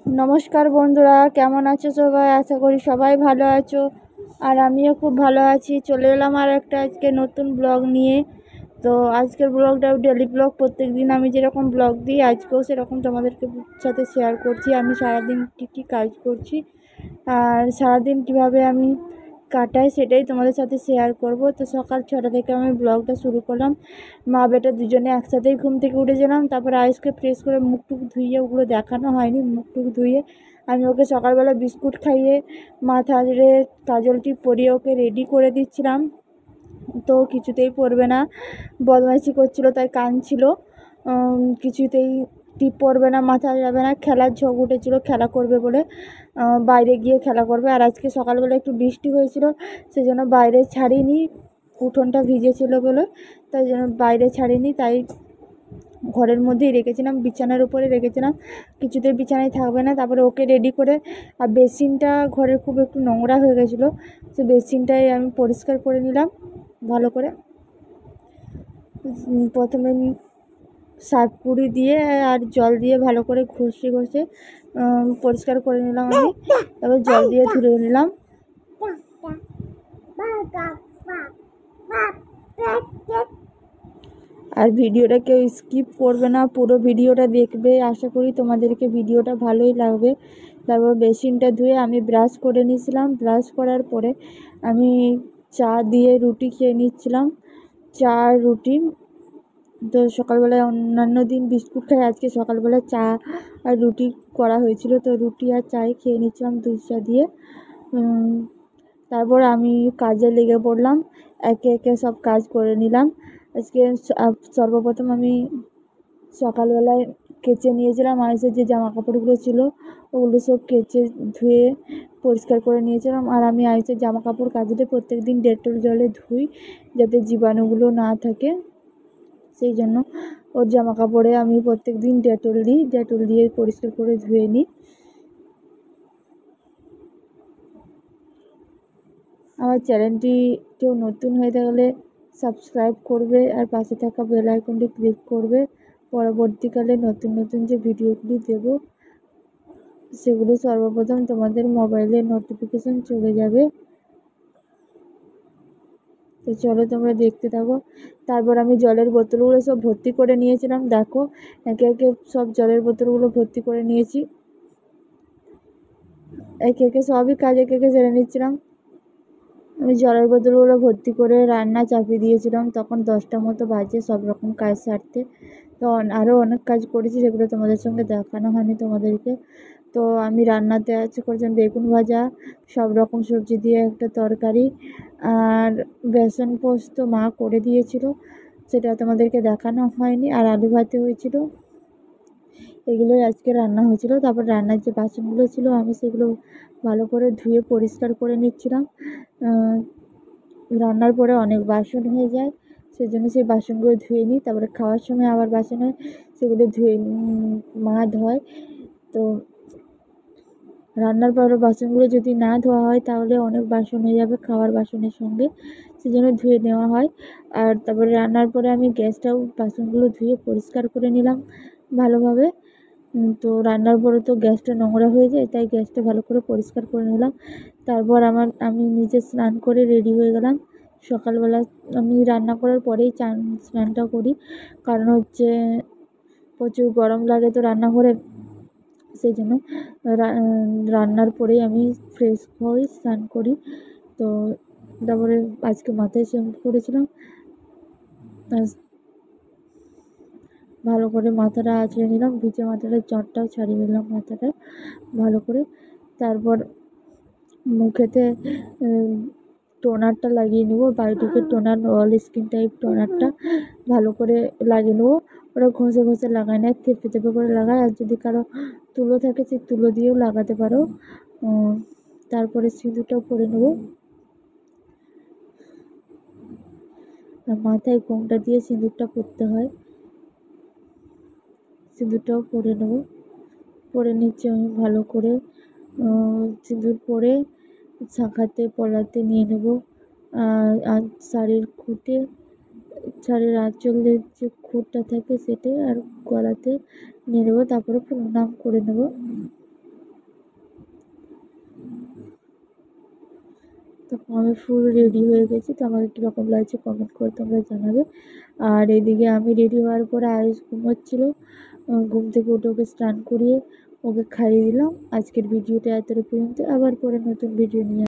नमस्कार बंधुरा केमन आछो सबाई आशा करी सबाई भालो आछो और आमिও खूब भालो आछि। चले एलाम आर एकटा आजके नतून ब्लग निये। तो आजकेर ब्लगटा डेली ब्लग प्रत्येक दिन आमी जेरकम ब्लग दिई आजकेও सेरकम तोमादेरके साथे शेयर करछि। आमी सारा दिन की काज करछि और सारा दिन किभाबे आमी काटाई सेटाई तोमादेर साथे शेयर करब। तो सकाल 6टा थेके आमी ब्लगटा शुरू करलाम। मा बेटा दुजोने एकसाथेई घुम थेके उठेছিলাম। तारपर आयुषके फ्रेश करे मुख टुक धुइये ओगुलो देखानो हयनि। मुख टुक धुइये आमी ओके सकालबेला बिस्कुट खाइए माथारे काजल टिप परिয়ে ओके रेडी करे दिচ্ছিলাম। तो কিছুতেই পড়বে না, বদমাইশি করছিল তাই কাঁদছিল। কিছুতেই টিপ পড়বে না, মাথায় যাবে না। খেলার ঝোঁক উঠেছিল খেলা করবে বলে, বাইরে গিয়ে খেলা করবে। আর আজকে সকালবেলা একটু বৃষ্টি হয়েছিল সেই জন্য বাইরে ছাড়িনি, উঠোনটা ভিজেছিল বলে তাই জন্য বাইরে ছাড়িনি। তাই ঘরের মধ্যেই রেখেছিলাম, বিছানার উপরে রেখেছিলাম। কিছুতেই বিছানায় থাকবে না। তারপরে ওকে রেডি করে আর বেসিনটা ঘরের খুব একটু নোংরা হয়ে গেছিলো, সে বেসিনটাই আমি পরিষ্কার করে নিলাম ভালো করে। প্রথমে সার্ফ গুঁড়ি দিয়ে আর জল দিয়ে ভালো করে ঘষে ঘষে পরিষ্কার করে নিলাম আমি। তারপর জল দিয়ে ধুয়ে নিলাম। আর ভিডিওটা কেউ স্কিপ করবে না, পুরো ভিডিওটা দেখবে। আশা করি তোমাদেরকে ভিডিওটা ভালোই লাগবে। তারপর বেসিনটা ধুয়ে আমি ব্রাশ করে নিয়েছিলাম। ব্রাশ করার পরে আমি চা দিয়ে রুটি খেয়ে নিচ্ছিলাম, চা আর রুটি। তো সকালবেলায় অন্যান্য দিন বিস্কুট খাই, আজকে সকালবেলা চা আর রুটি করা হয়েছিল। তো রুটি আর চাই খেয়ে নিচ্ছিলাম দুধ চা দিয়ে। তারপর আমি কাজে লেগে পড়লাম, একে একে সব কাজ করে নিলাম। আজকে সর্বপ্রথম আমি সকালবেলায় কেচে নিয়েছিলাম আইসের যে জামা কাপড়গুলো ছিল ওগুলো সব কেচে ধুয়ে পরিষ্কার করে নিয়েছিলাম। আর আমি আইসের জামা কাপড় কাচলে প্রত্যেক দিন ডেটল জলে ধুই যাতে জীবাণুগুলো না থাকে, সেই জন্য ওর জামা কাপড়ে আমি প্রত্যেক দিন ডেটল দিই, ডেটল দিয়ে পরিষ্কার করে ধুয়ে নিই। আমার চ্যানেলটি কেউ নতুন হয়ে থাকলে সাবস্ক্রাইব করবে আর পাশে থাকা বেল আইকনটি ক্লিক করবে। পরবর্তীকালে নতুন নতুন যে ভিডিওগুলি দেব সেগুলো সর্বপ্রথম তোমাদের মোবাইলে নোটিফিকেশন চলে যাবে। তো চলো তোমরা দেখতে থাকো। তারপর আমি জলের বোতলগুলো সব ভর্তি করে নিয়েছিলাম। দেখো একে একে সব জলের বোতলগুলো ভর্তি করে নিয়েছি, একে একে সবই কাজ একে একে সেরে নিচ্ছিলাম। আমি জলের বোতলগুলো ভর্তি করে রান্না চাপিয়ে দিয়েছিলাম। তখন 10টা মতো বাজে সব রকম কাজ সারতে। তো আরও অনেক কাজ করেছি, সেগুলো তোমাদের সঙ্গে দেখানো হয়নি তোমাদেরকে। তো আমি রান্নাতে আছে করেছিলাম বেগুন ভাজা, সব রকম সবজি দিয়ে একটা তরকারি, আর বেসন পোস্ত মা করে দিয়েছিল, সেটা তোমাদেরকে দেখানো হয়নি। আর আলু ভাতে হয়েছিল। এগুলোই আজকে রান্না হয়েছিল। তারপর রান্নার যে বাসনগুলো ছিল আমি সেগুলো ভালো করে ধুয়ে পরিষ্কার করে নিচ্ছিলাম। রান্নার পরে অনেক বাসন হয়ে যায়, সেজন্য সেই বাসনগুলো ধুয়ে নিই। তারপরে খাওয়ার সময় আবার বাসন হয়, সেগুলো ধুয়ে মা ধোয়। তো রান্নার পরে বাসনগুলো যদি না ধোয়া হয় তাহলে অনেক বাসন হয়ে যাবে খাওয়ার বাসনের সঙ্গে, সেজন্য ধুয়ে নেওয়া হয়। আর তারপরে রান্নার পরে আমি গ্যাসটাও বাসনগুলো ধুয়ে পরিষ্কার করে নিলাম ভালোভাবে। তো রান্নার পরে তো গ্যাসটা নোংরা হয়ে যায়, তাই গ্যাসটা ভালো করে পরিষ্কার করে নিলাম। তারপর আমি নিজে স্নান করে রেডি হয়ে গেলাম। সকালবেলা আমি রান্না করার পরেই স্নানটা করি, কারণ হচ্ছে প্রচুর গরম লাগে তো রান্নাঘরে, সেই জন্য রান্নার পরেই আমি ফ্রেশ হই, স্নান করি। তো তারপরে আজকে মাথায় শ্যাম্পু করেছিলাম, ভালো করে মাথাটা আঁচড়ে নিলাম, ভিজে মাথাটা জটটাও ছাড়িয়ে নিলাম মাথাটা ভালো করে। তারপর মুখেতে টোনারটা লাগিয়ে নেব, বায়োটিকের টোনার অল স্কিন টাইপ টোনারটা ভালো করে লাগিয়ে নেবো। ওরা ঘষে ঘষে লাগায় না, থেপে থেপে করে লাগায়। আর যদি কারো তুলো থাকে সেই তুলো দিয়েও লাগাতে পারো। তারপরে সিঁদুরটাও পরে নেব, আর মাথায় ঘোমটা দিয়ে সিঁদুরটা পরতে হয়, সিঁদুরটাও পরে নেব। পরে নিচ্ছি আমি ভালো করে সিঁদুর পরে শাঁখাতে পলাতে নিয়ে নেব। আর শাড়ির খুঁটে, শাড়ির আঁচলের যে খুঁটটা থাকে সেটা আর গলাতে নিয়ে নেবো। তারপরে প্রণাম করে নেব। তো আমি ফুল রেডি হয়ে গেছি, তো আমাকে কীরকম লাগছে কমেন্ট করে তোমরা জানাবে। আর এদিকে আমি রেডি হওয়ার পরে আয়ুষ ঘুমোচ্ছিল, ঘুম থেকে উঠে ওকে স্নান করিয়ে ওকে খাইয়ে দিলাম। আজকের ভিডিওটা এতটা পর্যন্ত, আবার পরে নতুন ভিডিও নিয়ে